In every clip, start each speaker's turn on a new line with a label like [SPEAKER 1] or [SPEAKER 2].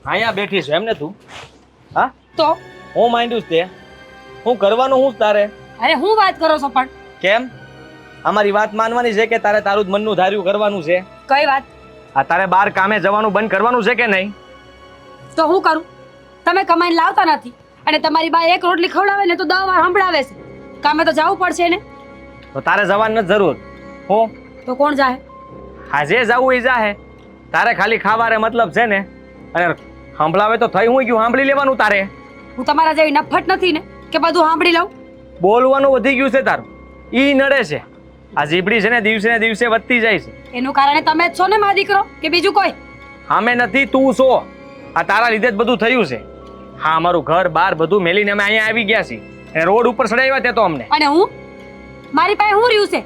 [SPEAKER 1] અહીંયા બેઠી છે એમને તું? હા,
[SPEAKER 2] તો
[SPEAKER 1] હું માંડ્યું છે તે હું કરવાનું હું તારે?
[SPEAKER 2] અરે હું વાત કરો છો પણ?
[SPEAKER 1] કેમ અમારી વાત માનવાની છે કે તારે તારું જ મનનું ધાર્યું કરવાનું છે?
[SPEAKER 2] કઈ વાત?
[SPEAKER 1] આ તારે બહાર કામે જવાનું બંધ કરવાનું છે કે નહીં?
[SPEAKER 2] તો હું કરું? તમે કમાઈને લાવતા નથી અને તમારી બા એક રોટલી ખવડાવે ને તો 10 વાર સંભળાવે છે. કામે તો જવું પડશે ને.
[SPEAKER 1] તો તારે જવાની નથી જરૂર. હું
[SPEAKER 2] તો કોણ જાય?
[SPEAKER 1] આજે જવું એ જાહે. તારે ખાલી ખાવારે મતલબ છે ને, અને સાંભળાવે તો થઈ હું ગયું સાંભળી લેવાનું તારે.
[SPEAKER 2] હું તમારા જેવી નફટ નથી ને કે બધું સાંભળી લઉં.
[SPEAKER 1] બોલવાનું વધી ગયું છે તારું, ઈ નડે છે. આ જીબડી છે ને દિવસે વધતી જાય છે.
[SPEAKER 2] એનું કારણે તમે જ છો ને મારો દીકરો કે બીજું કોઈ?
[SPEAKER 1] અમે નથી, તું છો. આ તારા લીધે જ બધું થયું છે. હા, અમારું ઘર બાર બધું મેલીને અમે અહીંયા આવી ગયા છીએ અને રોડ ઉપર ચડાવ્યા તે તો અમને.
[SPEAKER 2] અને હું મારી પાસે હું રહ્યું છે?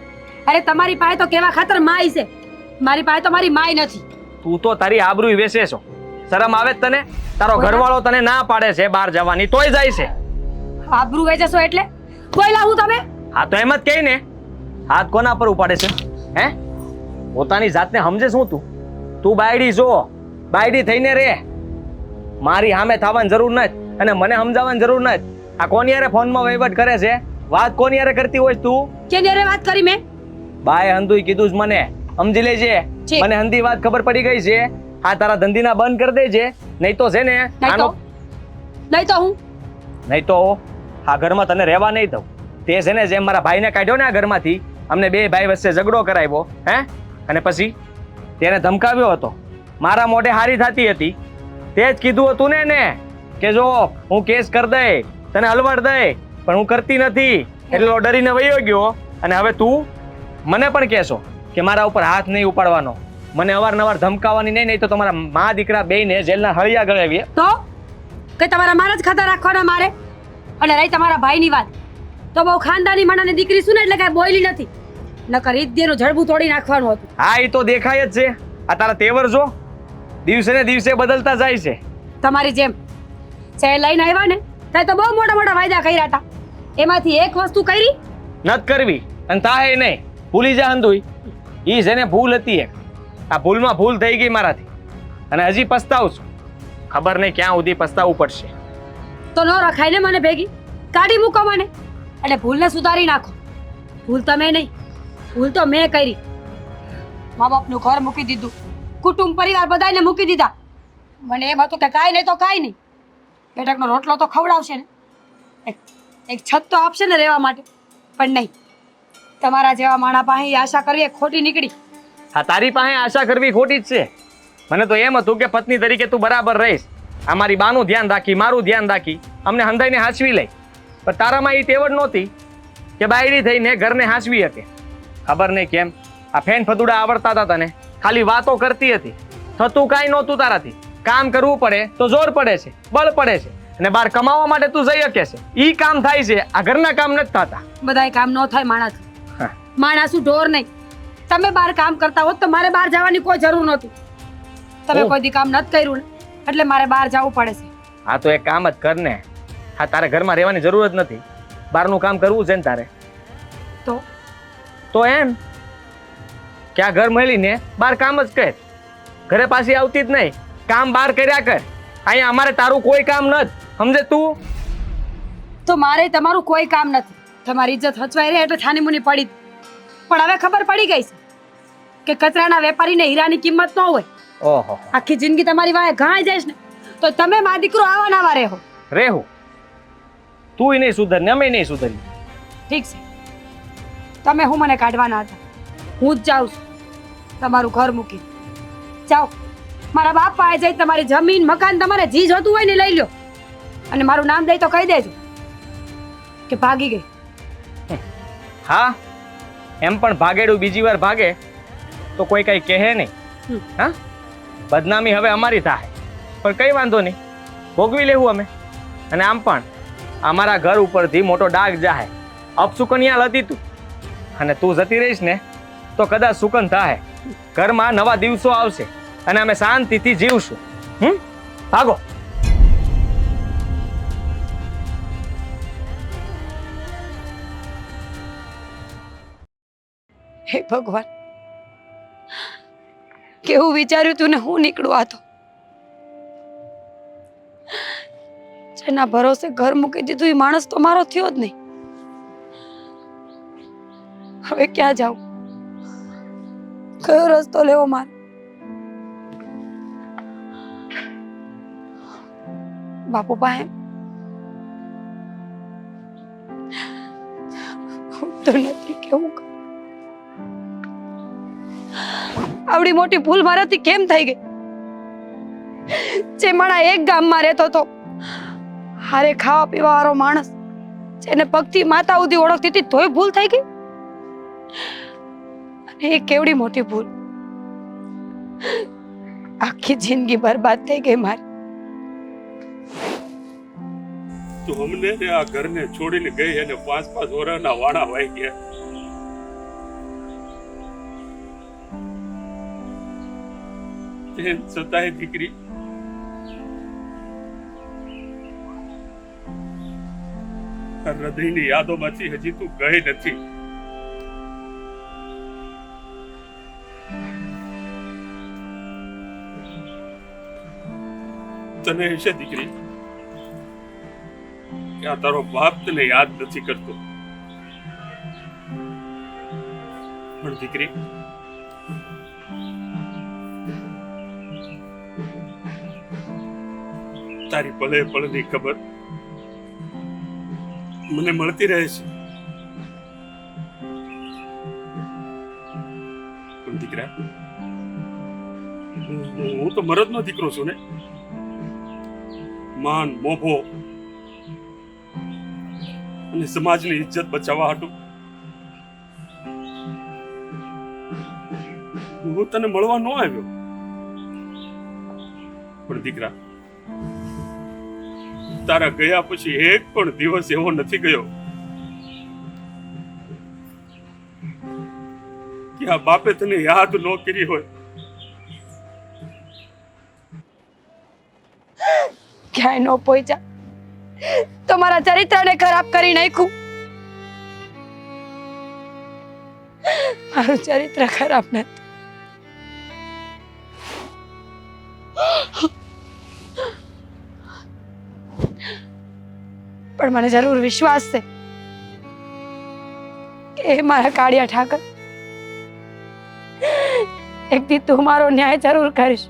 [SPEAKER 2] અરે તમારી પાસે તો કેવા ખાતર માય છે, મારી પાસે તો મારી માય નથી.
[SPEAKER 1] તું તો તારી આબરૂ વેચે છો. શરમ આવે જ તને? તારો ઘરવાળો તને ના પાડે છે બહાર જવાની તોય જાય છે.
[SPEAKER 2] આબરૂ વેચે છો એટલે બોલ્યા હું તમે?
[SPEAKER 1] હા તો એમ જ કહી ને. હાથ કોના પર ઉપાડે છે? હે, પોતાની જાતને સમજે શું તું? તું બાયડી છો, બાયડી થઈને રે. મારી સામે થવાની જરૂર નથી અને મને સમજાવવાની જરૂર નથી. આ કોની યારે ફોનમાં વહીવટ કરે છે? વાત કોની યારે કરતી હોય તું?
[SPEAKER 2] કેની હારે વાત કરી મેં?
[SPEAKER 1] બાય હંધુય કીધું જ મને, સમજી લેજે.
[SPEAKER 2] ઠીક.
[SPEAKER 1] મને હંધી વાત ખબર પડી ગઈ છે. આ તારા ધંધીના બંધ કરી દેજે, નહીં તો છે ને
[SPEAKER 2] નહીં તો હું
[SPEAKER 1] નહીં તો આ ઘરમાં તને રહેવા નહીં દઉં. તે છે ને જેમ મારા ભાઈને કાઢ્યો ને આ ઘરમાંથી, અમને બે ભાઈ વચ્ચે ઝઘડો કરાવ્યો, હે, અને પછી તેને ધમકાવ્યો હતો. મારા મોઢે હારી થતી હતી. તે જ કીધું હતું ને કે જો હું કેસ કરી દે, તને હલવાડ દે, પણ હું કરતી નથી એટલે ડરીને વયો ગયો. અને હવે તું મને પણ કહેશો કે મારા ઉપર હાથ નહીં ઉપાડવાનો, મને અવારનવાર ધમકાવવાની નહીં તો તમારા મા દીકરા બેયને જેલના હળિયા ગળાવીએ.
[SPEAKER 2] તો કે તમારા મારા જ ખાતા રાખવાના મારે? અને રહી તમારા ભાઈની વાત, તો બહુ ખાનદાની માણાની દીકરી શું ને એટલે કાંઈ બોયલી નથી, નકર ઈદ્દેનું જડબું તોડી નાખવાનું હતું.
[SPEAKER 1] હા, એ તો દેખાય જ છે. આ તારા તેવર જો દિવસે ને દિવસે બદલતા જાય છે.
[SPEAKER 2] તમારી જેમ છે લઈને આવ્યા ને ત્યારે તો બહુ મોટા મોટા વાયદા કર્યા હતા, એમાંથી એક વસ્તુ કરી
[SPEAKER 1] નત કરવી અને તાહે નહીં. ભૂલી જા હંધુય, ઈ છે ને ભૂલ હતી એક. આ ભૂલમાં ભૂલ થઈ ગઈ મારાથી અને હજી પસ્તાવું છું. ખબર નહીં ક્યાં સુધી પસ્તાવવું પડશે.
[SPEAKER 2] તો ન રખાય ને મને ભેગી, કાઢી મૂકો મને અને ભૂલને સુધારી નાખો. ભૂલ તમે નહીં, ભૂલ તો મેં કરી. મા બાપનું ઘર મૂકી દીધું, કુટુંબ પરિવાર બધાને મૂકી દીધા. મને એમ હતું કે કાંઈ નહીં તો કાંઈ નહીં, બેટકનો રોટલો તો ખવડાવશે ને, એક છત તો આપશે ને રહેવા માટે. પણ નહીં, તમારા જેવા માણા પાસે આશા કરવી એ ખોટી નીકળી.
[SPEAKER 1] હા, તારી પાસે આશા કરવી ખોટી જ છે. મને તો એમ હતું કે પત્ની તરીકે તું બરાબર રહીશ, અમારી બાનું ધ્યાન રાખી, મારું ધ્યાન રાખી, અમને હંધાઈને હાંસવી લઈ. પણ તારામાં એ તેવડ નહોતી કે બાયડી થઈને ઘરને હાંસવી શકે. ખબર નહીં કેમ આ ફેન ફતુડા આવડતા હતા તને, ખાલી વાતો કરતી હતી, થતું કાંઈ નહોતું તારાથી. કામ કરવું પડે તો જોર પડે છે, બળ પડે છે, અને બહાર કમાવા માટે તું જઈ શકે છે. ઈ કામ થાય છે, આ ઘરના કામ નથી થતા.
[SPEAKER 2] બધાય કામ ન થાય માણાથી. માણસું ઢોર નહીં. તમે બહાર કામ કરતા હોત તો મારે બહાર જવાની કોઈ જરૂર નહોતી. તમે કોઈ દી કામ નથી કર્યું ને એટલે મારે બહાર જવું પડે છે.
[SPEAKER 1] હા તો એક કામ જ કર ને. હા, તારે ઘરમાં રહેવાની જરૂર જ નથી, બહારનું કામ કરવું છે ને તારે. તો એમ કે આ ઘર મળીને બહાર કામ જ કર, ઘરે પાછી આવતી જ નહીં, કામ બહાર કર્યા કર. અહીંયા અમારે તારું કોઈ કામ નથી, સમજે તું?
[SPEAKER 2] તો મારે તમારું કોઈ કામ નથી. તમારી ઇજ્જત હચવાઈ રહે એટલે છાની મુની પડી. પણ હવે ખબર પડી ગઈ છે કે કચરાના વેપારીને હીરાની કિંમત ન હોય.
[SPEAKER 1] ઓહો,
[SPEAKER 2] આખી જિંદગી તમારી વાહે ઘાઈ જઈશ ને તો તમે મા દીકરો આવા નાવા રહો.
[SPEAKER 1] રેહું તું નહીં સુધર ને અમે નહીં સુધરી.
[SPEAKER 2] ઠીક છે, તમે હું મને કાઢવાના હતા, હું જ જાઉં છું તમારું ઘર મૂકી. જાઓ, મારા બાપ પાસે જઈ તમારી જમીન મકાન તમારે જી જોતું હોય ને લઈ લો, અને મારું નામ દઈ તો કહી દેજો કે ભાગી ગઈ.
[SPEAKER 1] હા, એમ પણ ભાગેડું બીજી વાર ભાગે તો કોઈ કઈ કહે નહીં. હા, બદનામી હવે અમારી થાય, પણ કઈ વાંધો નહીં, ભોગવી લેવું અમે. અને આમ પણ અમારા ઘર ઉપરથી મોટો ડાઘ જાહે. અપસુકન્યાલ હતી તું, અને તું જતી રહીશ ને તો કદાચ સુકન થાય. ઘરમાં નવા દિવસો આવશે અને અમે શાંતિથી જીવશું. ભાગો.
[SPEAKER 2] હે ભગવાન, કેવું વિચાર્યું તું ને હું નીકળું આ તો. જેના ભરોસે ઘર મૂકી દીધું એ માણસ તો મારો થયો જ નહીં. હવે ક્યાં જાઉં? કયો રસ્તો લેવો મારે? બાપુ પાસે તો નથી કેવું. આવડી મોટી ભૂલ મારાથી કેમ થઈ ગઈ? જે માણા એક ગામમાં રહેતો હતો, હારે ખાવા પીવા વાળો માણસ, જેને પગથી માતા સુધી ઓળખતી હતી, તોય ભૂલ થઈ ગઈ. અને એ કેવડી મોટી ભૂલ! આખી જિંદગી બરબાદ થઈ ગઈ મારી.
[SPEAKER 3] તું અમને ને આ ઘરને છોડીને ગઈ અને 5-5 વર્ષના વાણા વાઈ ગયા. તેમ છતાંય દીકરી હૃદયની યાદોમાંથી હજી તું ગઈ નથી. તને હશે દીકરી કે આ તારો બાપ તને યાદ નથી કરતો, પણ દીકરી તારી પલે પલની ખબર મને મળતી રહે છે. પણ દીકરા, હું તો મરદનો દીકરો છું ને. માન, મોભો અને સમાજની ઇજ્જત બચાવવા હાટું હું તને મળવા ન આવ્યો. પણ દીકરા, તારા ગયા પછી એક પણ દિવસ એવો નથી ગયો કે આ બાપે તને યાદ ન કરી હોય.
[SPEAKER 2] ક્યાંય નો પહોંચ્યા તો મારા ચરિત્રને ખરાબ કરી નાખ્યું. મારું ચરિત્ર ખરાબ નથી. પણ મને જરૂર વિશ્વાસ છે કે હે મારા કાળિયા ઠાકર, એક દી તું મારો ન્યાય જરૂર કરીશ.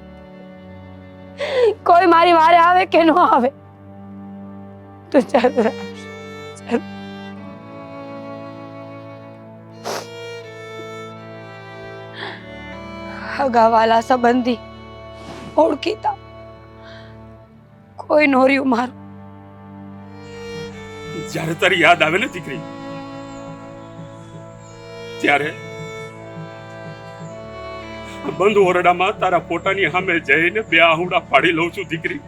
[SPEAKER 2] કોઈ મારી વારે આવે કે ન આવે, તું જરૂર આપીશ. હગાવાલા સંબંધી ઓળખીતા કોઈ નોર્યું મારું.
[SPEAKER 3] જ્યારે તારી યાદ આવે ને દીકરી, ત્યારે બંધ ઓરડામાં તારા ફોટાની સામે જઈને 2 આહુડા પાડી લઉં છું દીકરી.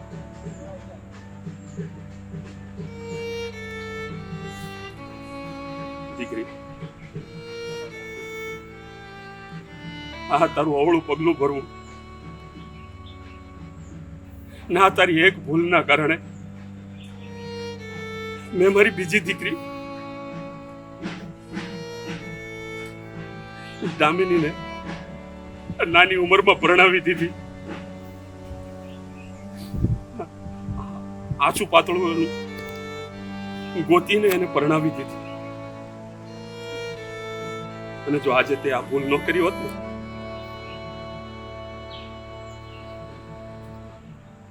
[SPEAKER 3] દીકરી, આ તારું અવળું પગલું ભરવું ના તારી એક ભૂલના કારણે મેં મારી બીજી દીકરી દામિનીને નાની ઉંમરમાં પરણાવી દીધી. આછું પાતળું ગોતીને એને પરણાવી દીધી. અને જો આજે તે આ ભૂલ ન કરી હોત ને,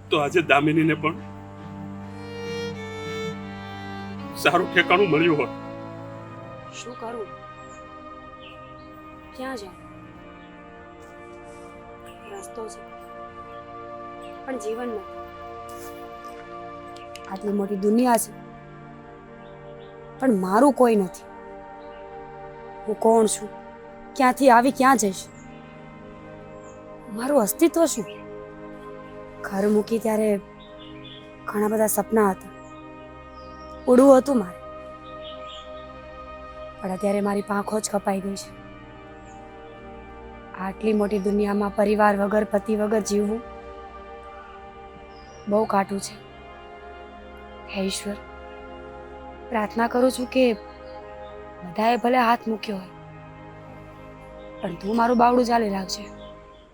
[SPEAKER 3] તો આજે દામિનીને પણ સારું ઠેકાણું મળ્યું હોત.
[SPEAKER 2] શું કરું? ક્યાં જાઉં? રસ્તો છે પણ જીવન નથી. આટલી મોટી દુનિયા છે પણ મારું કોઈ નથી. હું કોણ છું? ક્યાંથી આવી ક્યાં જઈશ? મારું અસ્તિત્વ શું? ઘર મૂકી ત્યારે ઘણા બધા સપના હતા, ઉડવું હતું મારે, પણ અત્યારે મારી પાંખો જ કપાઈ ગઈ છે. આટલી મોટી દુનિયામાં પરિવાર વગર, પતિ વગર જીવવું બહુ કાઠું છે. હે ઈશ્વર, પ્રાર્થના કરું છું કે બધાએ ભલે હાથ મૂક્યો હોય પણ તું મારું બાવડું ચાલી રાખજે.